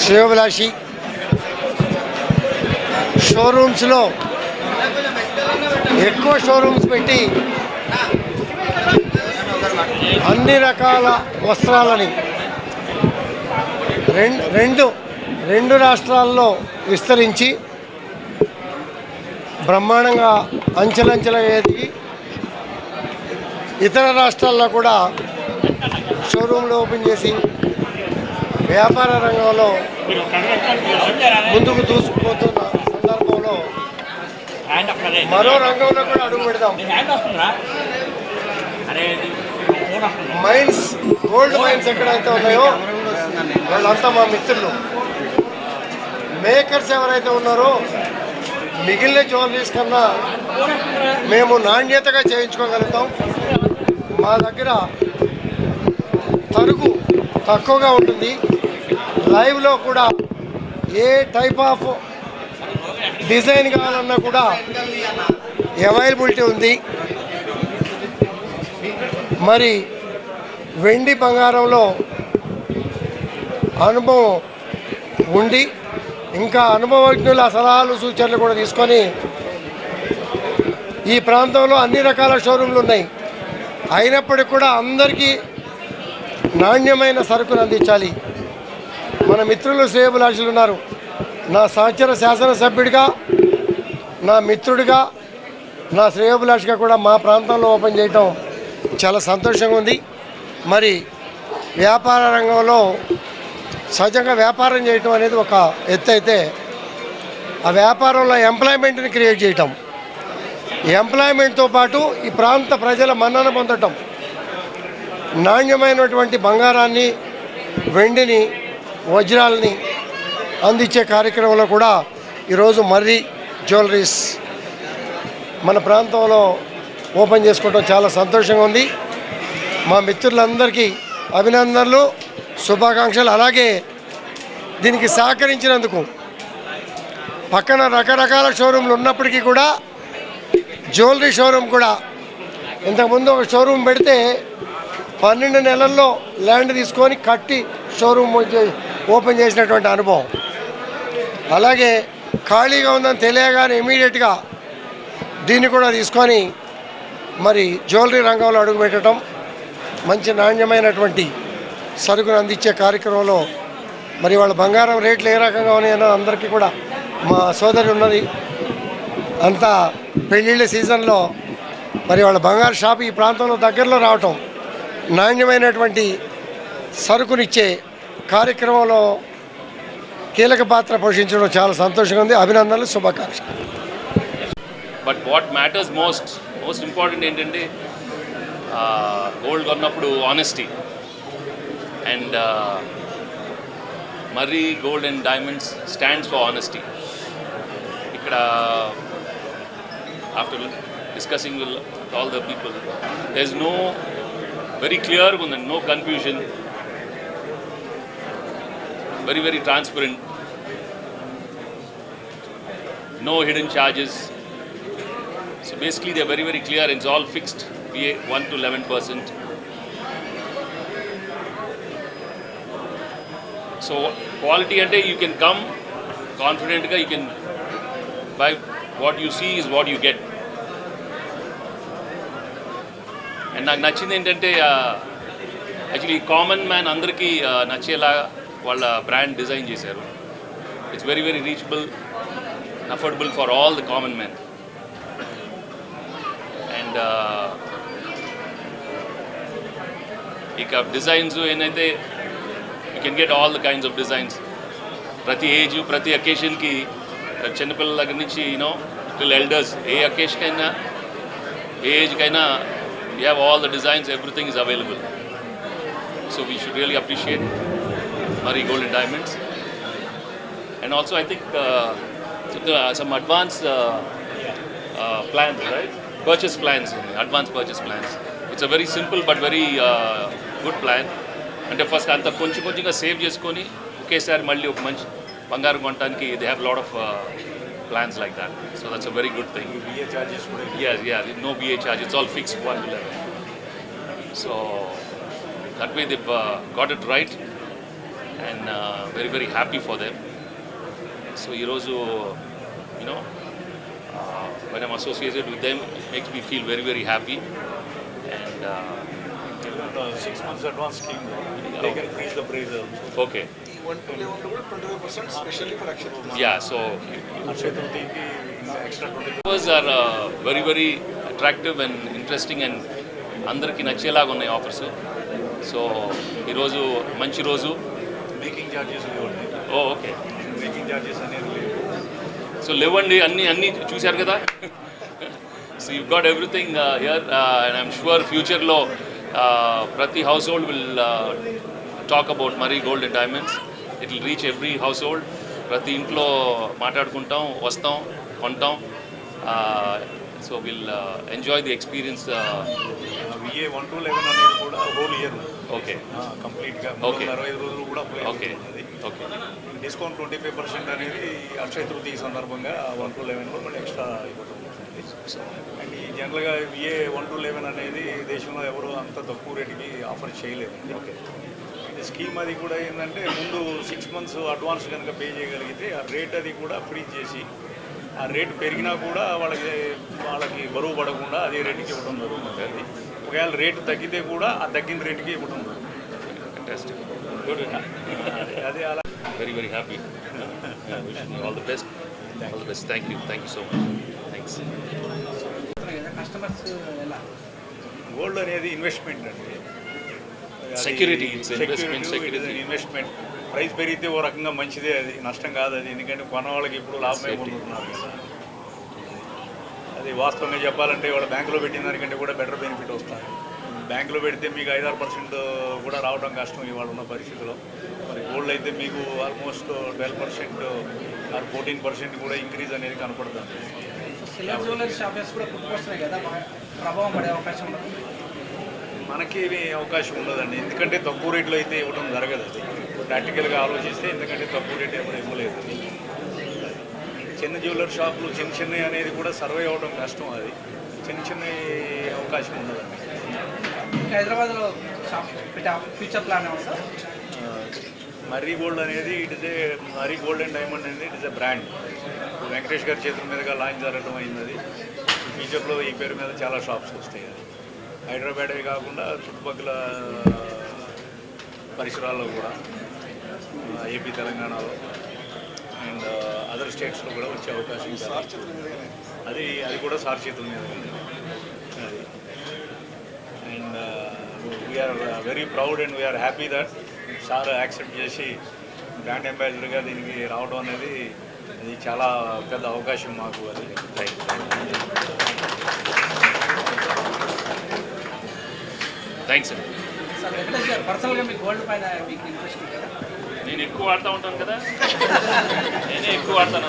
శ్రేయోభిలాషి షోరూమ్స్లో ఎక్కువ షోరూమ్స్ పెట్టి అన్ని రకాల వస్త్రాలని రెండు రాష్ట్రాల్లో విస్తరించి బ్రహ్మాండంగా అంచెలంచెలుగా ఎదిగి ఇతర రాష్ట్రాల్లో కూడా షోరూంలు ఓపెన్ చేసి వ్యాపార రంగంలో ముందుకు దూసుకుపోతున్న సందర్భంలో మరో రంగంలో కూడా అడుగు పెడదాం. మైన్స్, గోల్డ్ మైన్స్ ఎక్కడైతే ఉన్నాయో వాళ్ళంతా మా మిత్రులు. మేకర్స్ ఎవరైతే ఉన్నారో మిగిలిన జ్యువెలరీస్ కన్నా మేము నాణ్యతగా చేయించుకోగలుగుతాం. మా దగ్గర తరుగు తక్కువగా ఉంటుంది. లైవ్లో కూడా ఏ టైప్ ఆఫ్ డిజైన్ కావాలన్నా కూడా అవైలబిలిటీ ఉంది. మరి వెండి బంగారంలో అనుభవం ఉండి ఇంకా అనుభవజ్ఞుల సలహాలు సూచనలు కూడా తీసుకొని ఈ ప్రాంతంలో అన్ని రకాల షోరూంలు ఉన్నాయి. అయినప్పటికీ కూడా అందరికీ నాణ్యమైన సరుకును అందించాలి. మన మిత్రులు శ్రేయోభిలాషులు ఉన్నారు. నా సహచర శాసనసభ్యుడిగా, నా మిత్రుడిగా, నా శ్రేయోభిలాషిగా కూడా మా ప్రాంతంలో ఓపెన్ చేయటం చాలా సంతోషంగా ఉంది. మరి వ్యాపార రంగంలో సహజంగా వ్యాపారం చేయటం అనేది ఒక ఎత్తు అయితే, ఆ వ్యాపారంలో ఎంప్లాయ్మెంట్ని క్రియేట్ చేయటం, ఎంప్లాయ్మెంట్తో పాటు ఈ ప్రాంత ప్రజల మన్నన పొందటం, నాణ్యమైనటువంటి బంగారాన్ని, వెండిని, వజ్రాలని అందించే కార్యక్రమంలో కూడా ఈరోజు మర్రి జ్యువెలరీస్ మన ప్రాంతంలో ఓపెన్ చేసుకోవడం చాలా సంతోషంగా ఉంది. మా మిత్రులందరికీ అభినందనలు, శుభాకాంక్షలు. అలాగే దీనికి సహకరించినందుకు పక్కన రకరకాల షోరూంలు ఉన్నప్పటికీ కూడా జ్యువెలరీ షోరూమ్ కూడా ఇంతకుముందు ఒక షోరూమ్ పెడితే 12 నెలల్లో ల్యాండ్ తీసుకొని కట్టి షోరూమ్ ఓపెన్ చేసినటువంటి అనుభవం. అలాగే ఖాళీగా ఉందని తెలియగానే ఇమీడియట్గా దీన్ని కూడా తీసుకొని మరి జ్యువెలరీ రంగంలో అడుగుపెట్టడం, మంచి నాణ్యమైనటువంటి సరుకును అందించే కార్యక్రమంలో మరి వాళ్ళ బంగారం రేట్లు ఏ రకంగా ఉన్నాయో అందరికీ కూడా మా సోదరి ఉన్నది. అంతా పెళ్ళిళ్ళ సీజన్లో మరి వాళ్ళ బంగారు షాప్ ఈ ప్రాంతంలో దగ్గరలో రావటం, నాణ్యమైనటువంటి సరుకునిచ్చే కార్యక్రమంలో కీలక పాత్ర పోషించడం చాలా సంతోషంగా ఉంది. అభినందనలు, శుభాకాంక్షలు. But what matters most important ఏంటంటే గోల్డ్ కొన్నప్పుడు honesty. And Murri gold and diamonds stands for honesty. ఇక్కడ after discussing with all the people there is no very క్లియర్గా ఉందండి, no confusion, very very transparent, no hidden charges. So basically they are very very clear. It's all fixed, BA 1 to 11%. So quality ante you can come confident ga, you can buy what you see is what you get. And నాకు నచ్చింది ఏంటంటే actually common man అందరికీ నచ్చేలా వాళ్ళ brand design చేశారు. It's very very reachable, affordable for all the common man. And ఇక designs ఏంటంటే you can get all the kinds of designs. ప్రతి ఏజ్, ప్రతి అకేషన్కి, చిన్నపిల్లల దగ్గర నుంచి యూనో టిల్ ఎల్డర్స్, ఏ అకేషన్కైనా, ఏ ఏజ్కైనా you have all the designs, everything is available. So we should really appreciate Murri Gold and Diamonds. And also I think some advanced plans, right? Purchase plans, advanced purchase plans. It's a very simple but very good plan. అంటే first అంత కొంచెంగా save చేసుకొని ఒకేసారి మళ్ళీ ఒక మంచి బంగారం కొనడానికి they have a lot of plans like that. So that's a very good thing. BA charges? Yeah, no BA charge. It's all fixed 1 to 11. So that way they've got it right. And very very happy for them. So ఈరోజు you know when I'm associated with them, it makes me feel very very happy. And 6 months advance scheme, they can freeze the price also. okay, 111 కూడా 25% specially for Akshaya Tritiya. yeah, so Akshaya తృతీయకి extra 20%. offers are very very attractive and interesting and అందరికీ నచ్చేలాగా ఉన్నాయి offers. So ఈరోజు మంచి రోజు. Making charges లేవండి, ఓ okay, making charges అనేది లేవు. So లేవండి, అన్నీ చూశారు కదా. So you got everything here and I'm sure ఫ్యూచర్లో ప్రతి house hold will talk about Murri gold and diamonds. It will reach every house hold. ప్రతి ఇంట్లో మాట్లాడుకుంటాం, వస్తాం, కొంటాం. So will enjoy the experience. విఏ 1-11 అనేది కూడా హోల్ ఇయర్ ఓకే కంప్లీట్గా Okay. 60 రోజులు కూడా అప్లై ఓకే అవుతుంది. ఓకే డిస్కౌంట్ 25% అనేది అక్షయ తృతీయ సందర్భంగా 1-11లో మళ్ళీ ఎక్స్ట్రా ఇవ్వడం జరుగుతుంది. అండ్ ఈ జనరల్గా విఏ 1-11 అనేది దేశంలో ఎవరు అంత తక్కువ రేటుకి ఆఫర్ చేయలేదు. ఓకే ఇది స్కీమ్ అది కూడా ఏంటంటే ముందు 6 months అడ్వాన్స్ కనుక పే చేయగలిగితే ఆ రేట్ అది కూడా ఫ్రీజ్ చేసి ఆ రేటు పెరిగినా కూడా వాళ్ళకి బరువు పడకుండా అదే రేటుకి ఇవ్వడం జరుగుతుంది. అది ఒకవేళ రేటు తగ్గితే కూడా ఆ తగ్గిన రేటుకి ఇవ్వడం జరుగుతుంది. ఫ్యాంటాస్టిక్. అదే అలా Very very happy. Wishing you all the best. All the best. Thank you so much. Thanks. Customers ఎలా గోల్డ్ అనేది ఇన్వెస్ట్మెంట్ అండి. Security, it's investment security. Investment price పెరిగితే ఓ రకంగా మంచిదే, అది నష్టం కాదు. అది ఎందుకంటే కొన్న వాళ్ళకి ఇప్పుడు లాభమే Safety. పొందుతున్నారు కదా. అది వాస్తవంగా చెప్పాలంటే వాళ్ళ బ్యాంకులో పెట్టిన దానికంటే కూడా బెటర్ బెనిఫిట్ వస్తుంది. బ్యాంకులో పెడితే మీకు 5-6% కూడా రావడం కష్టం ఇవాళ ఉన్న పరిస్థితిలో. మరి గోల్డ్ అయితే మీకు ఆల్మోస్ట్ 12% ఆర్ 14% కూడా ఇంక్రీజ్ అనేది కనపడుతుంది. సిల్వర్ జ్యువెలరీ షాప్స్ కూడా పుట్టుకొస్తున్నాయి కదా, ప్రభావం పడే అవకాశం ఉండదు. మనకి ఏమీ అవకాశం ఉండదండి, ఎందుకంటే తక్కువ రేట్లో అయితే ఇవ్వడం జరగదు. అది ప్రాక్టికల్గా ఆలోచిస్తే ఎందుకంటే తక్కువ రేట్ ఎవరు ఇవ్వలేదు. చిన్న జ్యువెలరీ షాపులు చిన్నవి అనేది కూడా సర్వే అవ్వడం కష్టం. అది చిన్న అవకాశం ఉండదండి. హైదరాబాద్లో షాప్ పెట్టే ఫ్యూచర్ ప్లాన్ ఏమో సార్? మర్రీ గోల్డ్ అనేది it is a Murri gold and diamond అనేది it is a brand. Venkatesh గారి చేతుల మీదుగా లాంచ్ జరగడం అయింది. అది ఫ్యూచర్లో ఈ పేరు మీద చాలా షాప్స్ వస్తాయి. అది హైదరాబాదే కాకుండా చుట్టుపక్కల పరిసరాల్లో కూడా ఏపీ, తెలంగాణలో అండ్ అదర్ స్టేట్స్లో కూడా వచ్చే అవకాశం ఉంది. అది కూడా సార్ చేతుల మీద అది. And we're very proud and we're happy that sir accept చేసి బ్రాండ్ అంబాసిడర్గా దీనికి రావడం అనేది అది చాలా పెద్ద అవకాశం మాకు. అది థ్యాంక్స్ అండి. సార్ వెంకటేష్ గారు పర్సనల్గా మీకు గోల్డ్ పైన మీకు ఇంట్రెస్ట్ ఉంది కదా? నేను ఎక్కువ వాడుతూ ఉంటాను కదా, నేనే ఎక్కువ వాడతాను.